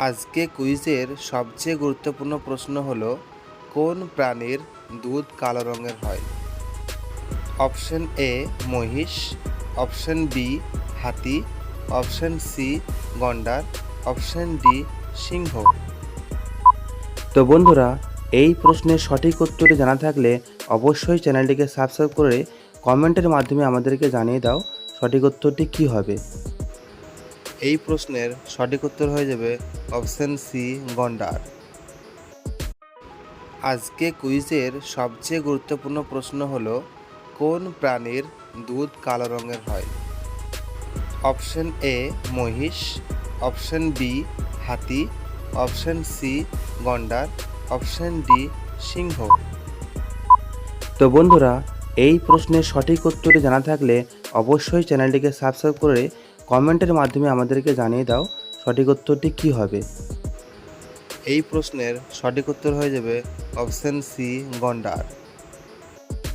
আজকে কুইজের সবচেয়ে গুরুত্বপূর্ণ প্রশ্ন হলো, কোন প্রাণীর দুধ কালো রঙের হয়? অপশন এ মহিষ, অপশন বি হাতি, অপশন সি গন্ডার, অপশন ডি সিংহ। তো বন্ধুরা, এই প্রশ্নের সঠিক উত্তরটি জানা থাকলে অবশ্যই চ্যানেলটিকে সাবস্ক্রাইব করে কমেন্টের মাধ্যমে আমাদেরকে জানিয়ে দাও সঠিক উত্তরটি কী হবে। এই প্রশ্নের সঠিক উত্তর হয়ে যাবে অপশন সি গন্ডার। আজকে কুইজের সবচেয়ে গুরুত্বপূর্ণ প্রশ্ন হলো, কোন প্রাণীর দুধ কালো রঙের হয়? অপশন এ মহিষ, অপশন বি হাতি, অপশন সি গন্ডার, অপশন ডি সিংহ। তো বন্ধুরা, এই প্রশ্নের সঠিক উত্তরটি জানা থাকলে অবশ্যই চ্যানেলটিকে সাবস্ক্রাইব করে কমেন্টের মাধ্যমে আমাদেরকে জানিয়ে দাও সঠিক উত্তরটি কী হবে। এই প্রশ্নের সঠিক উত্তর হয়ে যাবে অপশন সি গন্ডার।